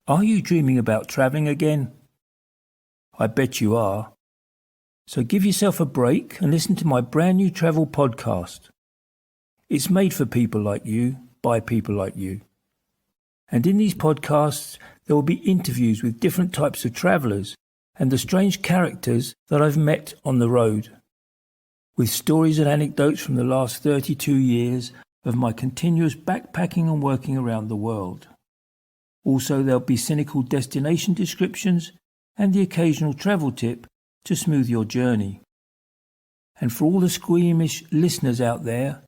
Are you dreaming about travelling again? I bet you are. So give yourself a break and listen to my brand new travel podcast. It's made for people like you, by people like you. And in these podcasts, there will be interviews with different types of travellers and the strange characters that I've met on the road, with stories and anecdotes from the last 32 years of my continuous backpacking and working around the world. Also, there'll be cynical destination descriptions and the occasional travel tip to smooth your journey. And for all the squeamish listeners out there,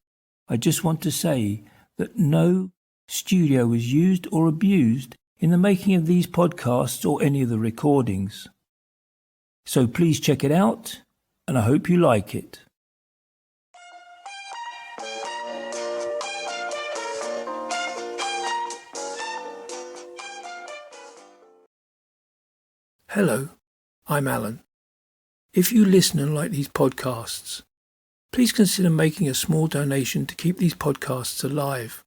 I just want to say that no studio was used or abused in the making of these podcasts or any of the recordings. So please check it out, and I hope you like it. Hello, I'm Alan. If you listen and like these podcasts, please consider making a small donation to keep these podcasts alive.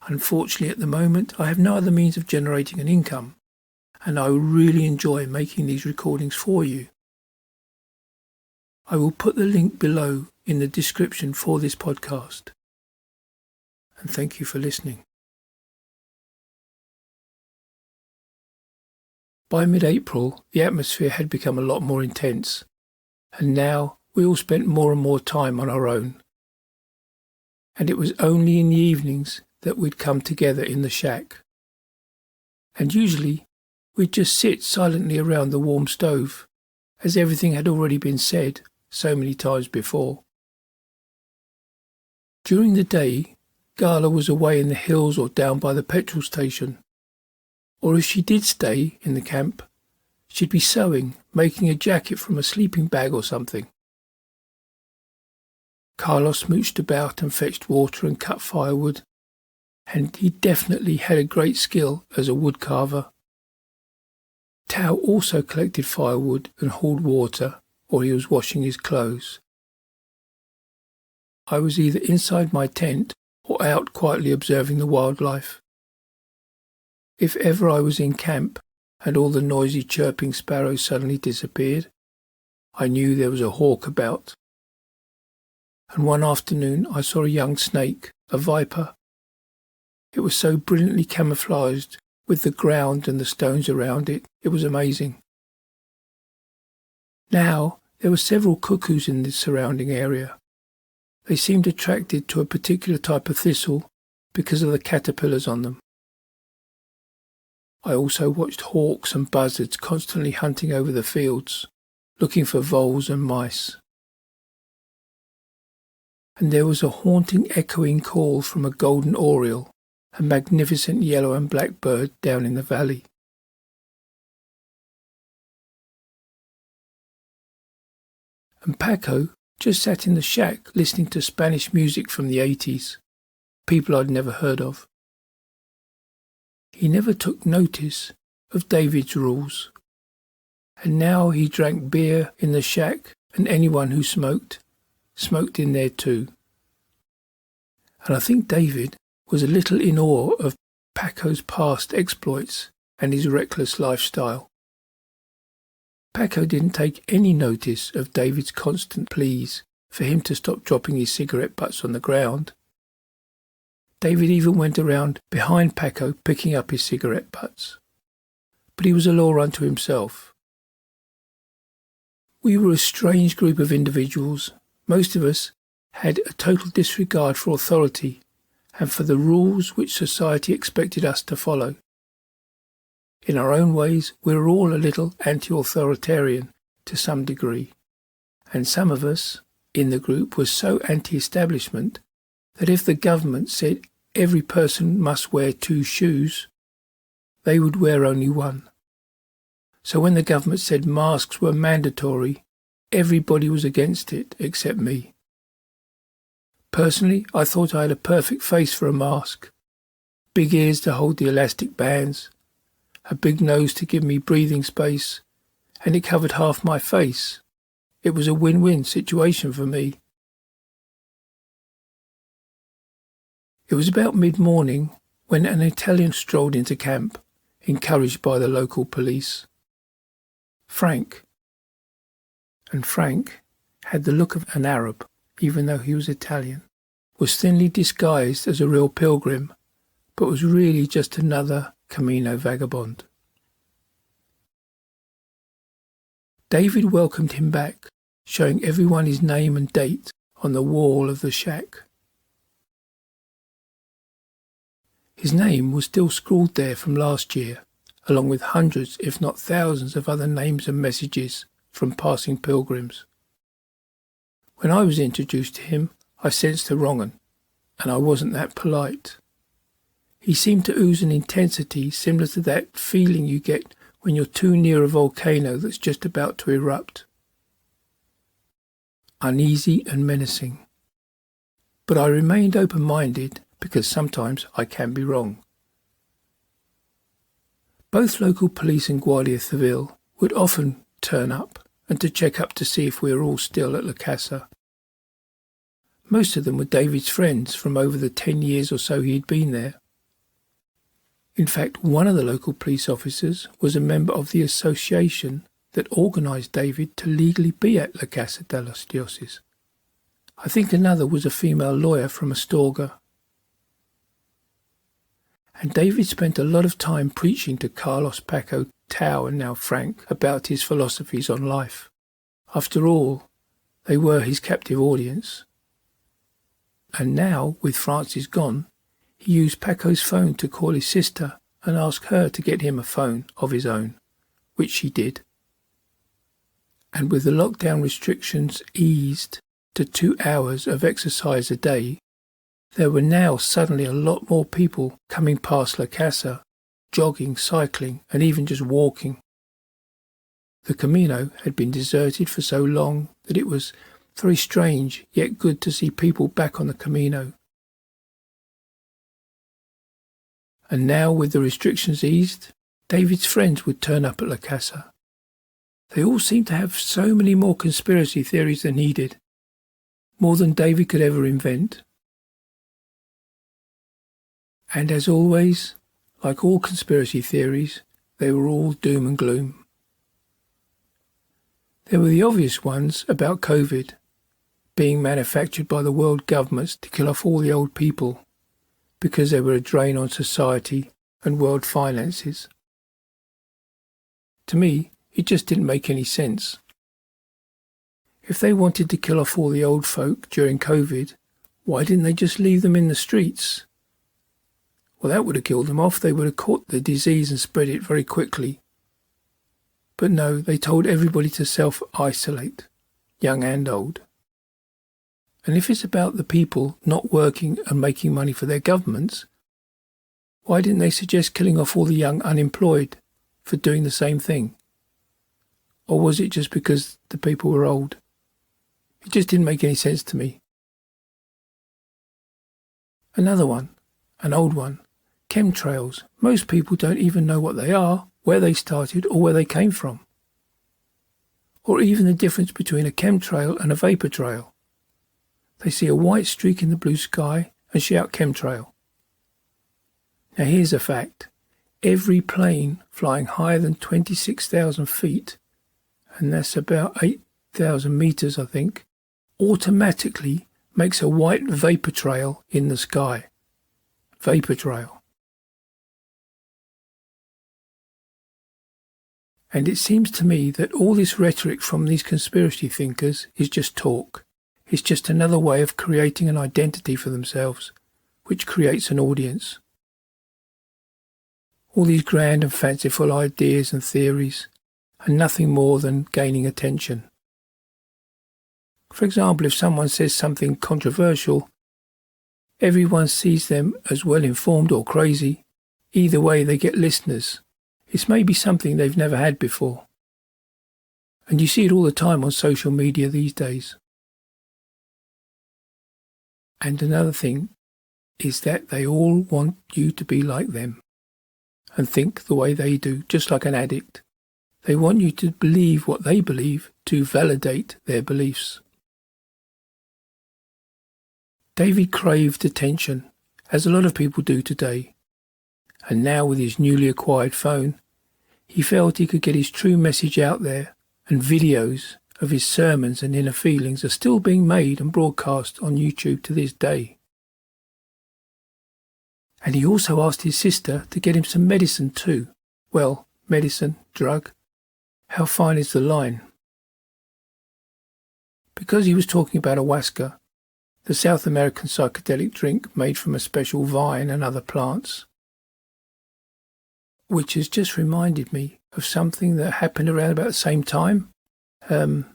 Unfortunately, at the moment, I have no other means of generating an income, and I really enjoy making these recordings for you. I will put the link below in the description for this podcast. And thank you for listening. By mid-April, the atmosphere had become a lot more intense, and now we all spent more and more time on our own. And it was only in the evenings that we'd come together in the shack. And usually, we'd just sit silently around the warm stove, as everything had already been said so many times before. During the day, Galya was away in the hills or down by the petrol station. Or if she did stay in the camp, she'd be sewing, making a jacket from a sleeping bag or something. Carlos smooched about and fetched water and cut firewood, and he definitely had a great skill as a wood carver. Tao also collected firewood and hauled water, or he was washing his clothes. I was either inside my tent or out quietly observing the wildlife. If ever I was in camp and all the noisy chirping sparrows suddenly disappeared, I knew there was a hawk about. And one afternoon I saw a young snake, a viper. It was so brilliantly camouflaged with the ground and the stones around it, it was amazing. Now there were several cuckoos in the surrounding area. They seemed attracted to a particular type of thistle because of the caterpillars on them. I also watched hawks and buzzards constantly hunting over the fields, looking for voles and mice. And there was a haunting echoing call from a golden oriole, a magnificent yellow and black bird down in the valley. And Paco just sat in the shack listening to Spanish music from the 80s, people I'd never heard of. He never took notice of David's rules, and now he drank beer in the shack, and anyone who smoked in there too. And I think David was a little in awe of Paco's past exploits and his reckless lifestyle. Paco didn't take any notice of David's constant pleas for him to stop dropping his cigarette butts on the ground. David even went around behind Paco picking up his cigarette butts. But he was a law unto himself. We were a strange group of individuals. Most of us had a total disregard for authority and for the rules which society expected us to follow. In our own ways, we were all a little anti-authoritarian to some degree, and some of us in the group were so anti-establishment that if the government said every person must wear 2 shoes, they would wear only 1. So when the government said masks were mandatory, everybody was against it except me. Personally, I thought I had a perfect face for a mask. Big ears to hold the elastic bands, a big nose to give me breathing space, and it covered half my face. It was a win-win situation for me. It was about mid-morning when an Italian strolled into camp. encouraged by the local police. Frank had the look of an Arab, even though he was Italian, was thinly disguised as a real pilgrim, but was really just another Camino vagabond. David welcomed him back, showing everyone his name and date on the wall of the shack. His name was still scrawled there from last year, along with hundreds, if not thousands, of other names and messages from passing pilgrims. When I was introduced to him, I sensed a wrong 'un, and I wasn't that polite. He seemed to ooze an intensity similar to that feeling you get when you're too near a volcano that's just about to erupt. Uneasy and menacing. But I remained open-minded because sometimes I can be wrong. Both local police and Guardia Civil would often turn up and to check up to see if we were all still at La Casa. Most of them were David's friends from over the 10 years or so he'd been there. In fact, one of the local police officers was a member of the association that organised David to legally be at La Casa de los Dioses. I think another was a female lawyer from Astorga. And David spent a lot of time preaching to Carlos, Paco, Tao and now Frank about his philosophies on life. After all, they were his captive audience. And now, with Francis gone, he used Paco's phone to call his sister and ask her to get him a phone of his own, which she did. And with the lockdown restrictions eased to 2 hours of exercise a day, there were now suddenly a lot more people coming past La Casa, jogging, cycling, and even just walking. The Camino had been deserted for so long that it was very strange yet good to see people back on the Camino. And now, with the restrictions eased, David's friends would turn up at La Casa. They all seemed to have so many more conspiracy theories than he did, more than David could ever invent. And as always, like all conspiracy theories, they were all doom and gloom. There were the obvious ones about COVID, being manufactured by the world governments to kill off all the old people, because they were a drain on society and world finances. To me, it just didn't make any sense. If they wanted to kill off all the old folk during COVID, why didn't they just leave them in the streets? Well, that would have killed them off. They would have caught the disease and spread it very quickly. But no, they told everybody to self-isolate, young and old. And if it's about the people not working and making money for their governments, why didn't they suggest killing off all the young unemployed for doing the same thing? Or was it just because the people were old? It just didn't make any sense to me. Another one, an old one, chemtrails. Most people don't even know what they are, where they started or where they came from. Or even the difference between a chemtrail and a vapor trail. They see a white streak in the blue sky and shout chemtrail. Now here's a fact. Every plane flying higher than 26,000 feet, and that's about 8,000 meters I think, automatically makes a white vapor trail in the sky. Vapor trail. And it seems to me that all this rhetoric from these conspiracy thinkers is just talk. It's just another way of creating an identity for themselves, which creates an audience. All these grand and fanciful ideas and theories are nothing more than gaining attention. For example, if someone says something controversial, everyone sees them as well-informed or crazy. Either way, they get listeners. It's maybe something they've never had before. And you see it all the time on social media these days. And another thing is that they all want you to be like them and think the way they do, just like an addict. They want you to believe what they believe to validate their beliefs. David craved attention, as a lot of people do today, and now with his newly acquired phone, he felt he could get his true message out there, and videos of his sermons and inner feelings are still being made and broadcast on YouTube to this day. And he also asked his sister to get him some medicine too. Well, medicine, drug, how fine is the line? Because he was talking about ayahuasca, the South American psychedelic drink made from a special vine and other plants, which has just reminded me of something that happened around about the same time. I'd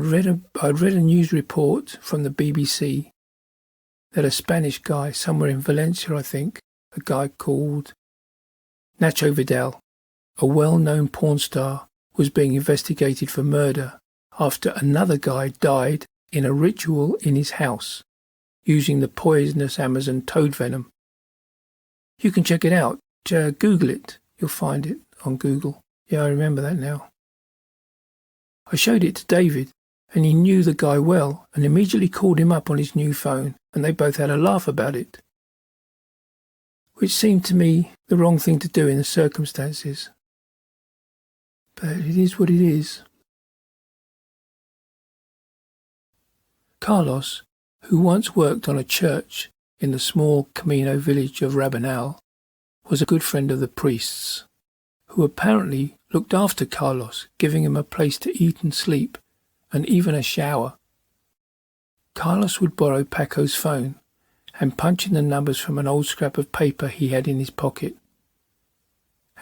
read a news report from the BBC that a Spanish guy somewhere in Valencia, I think, a guy called Nacho Vidal, a well-known porn star, was being investigated for murder after another guy died in a ritual in his house using the poisonous Amazon toad venom. You can check it out. Google it. You'll find it on Google. Yeah, I remember that now. I showed it to David, and he knew the guy well and immediately called him up on his new phone, and they both had a laugh about it, which seemed to me the wrong thing to do in the circumstances. But it is what it is. Carlos, who once worked on a church in the small Camino village of Rabanal, was a good friend of the priest's, who apparently looked after Carlos, giving him a place to eat and sleep, and even a shower. Carlos would borrow Paco's phone and punch in the numbers from an old scrap of paper he had in his pocket,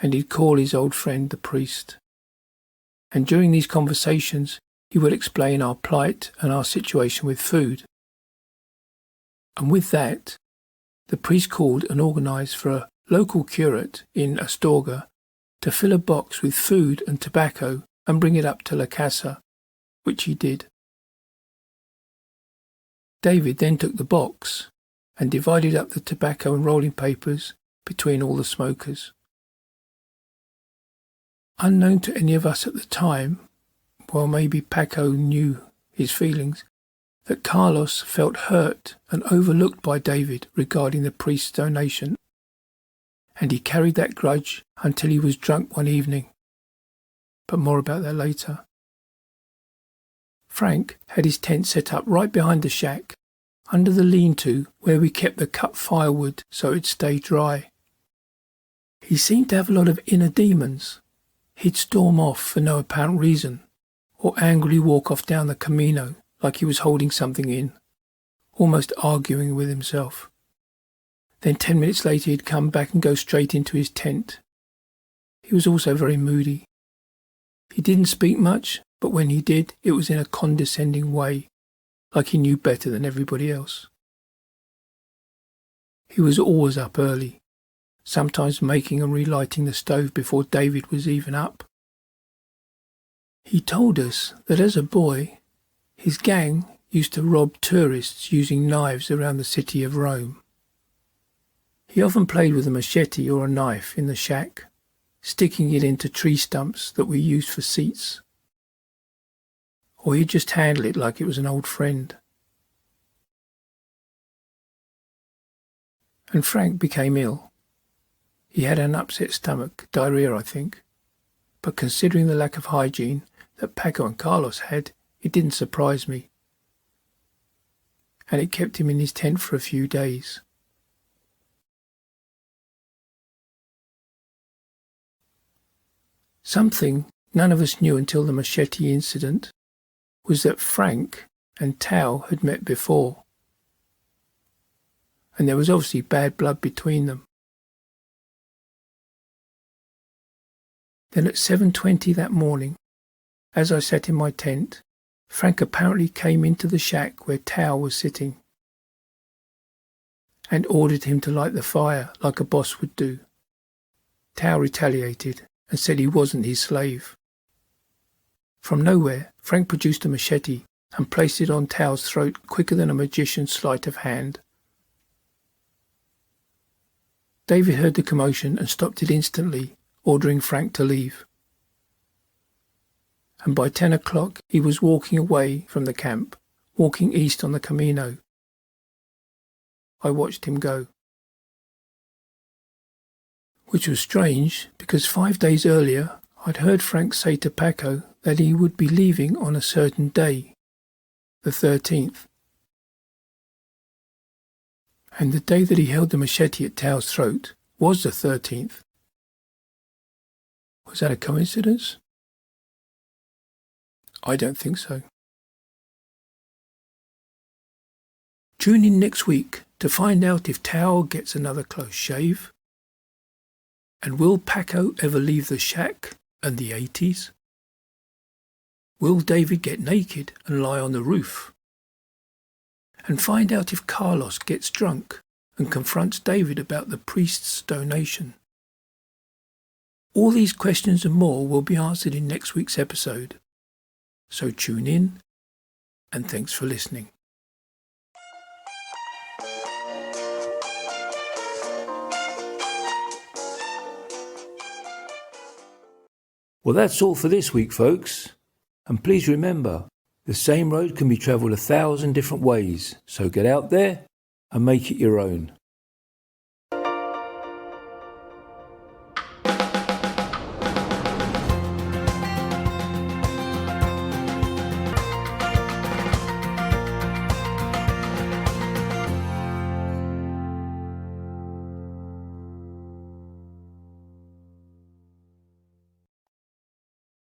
and he'd call his old friend the priest. And during these conversations he would explain our plight and our situation with food. And with that, the priest called and organised for a local curate in Astorga to fill a box with food and tobacco and bring it up to La Casa, which he did. David then took the box and divided up the tobacco and rolling papers between all the smokers. Unknown to any of us at the time, well, maybe Paco knew his feelings, that Carlos felt hurt and overlooked by David regarding the priest's donation, and he carried that grudge until he was drunk one evening. But more about that later. Frank had his tent set up right behind the shack, under the lean-to where we kept the cut firewood so it'd stay dry. He seemed to have a lot of inner demons. He'd storm off for no apparent reason, or angrily walk off down the Camino like he was holding something in, almost arguing with himself. Then 10 minutes later he'd come back and go straight into his tent. He was also very moody. He didn't speak much, but when he did, it was in a condescending way, like he knew better than everybody else. He was always up early, sometimes making and relighting the stove before David was even up. He told us that as a boy, his gang used to rob tourists using knives around the city of Rome. He often played with a machete or a knife in the shack, sticking it into tree stumps that we used for seats. Or he'd just handle it like it was an old friend. And Frank became ill. He had an upset stomach, diarrhea I think, but considering the lack of hygiene that Paco and Carlos had, it didn't surprise me. And it kept him in his tent for a few days. Something none of us knew until the machete incident was that Frank and Tao had met before, and there was obviously bad blood between them. Then at 7:20 that morning, as I sat in my tent, Frank apparently came into the shack where Tao was sitting and ordered him to light the fire like a boss would do. Tao retaliated and said he wasn't his slave. From nowhere, Frank produced a machete and placed it on Tao's throat quicker than a magician's sleight of hand. David heard the commotion and stopped it instantly, ordering Frank to leave. And by 10 o'clock he was walking away from the camp, walking east on the Camino. I watched him go. which was strange because 5 days earlier I'd heard Frank say to Paco that he would be leaving on a certain day, the 13th. And the day that he held the machete at Tao's throat was the 13th. Was that a coincidence? I don't think so. Tune in next week to find out if Tao gets another close shave. And will Paco ever leave the shack and the 80s? Will David get naked and lie on the roof? And find out if Carlos gets drunk and confronts David about the priest's donation. All these questions and more will be answered in next week's episode. So tune in, and thanks for listening. Well, that's all for this week, folks. And please remember, the same road can be travelled 1,000 different ways, so get out there and make it your own.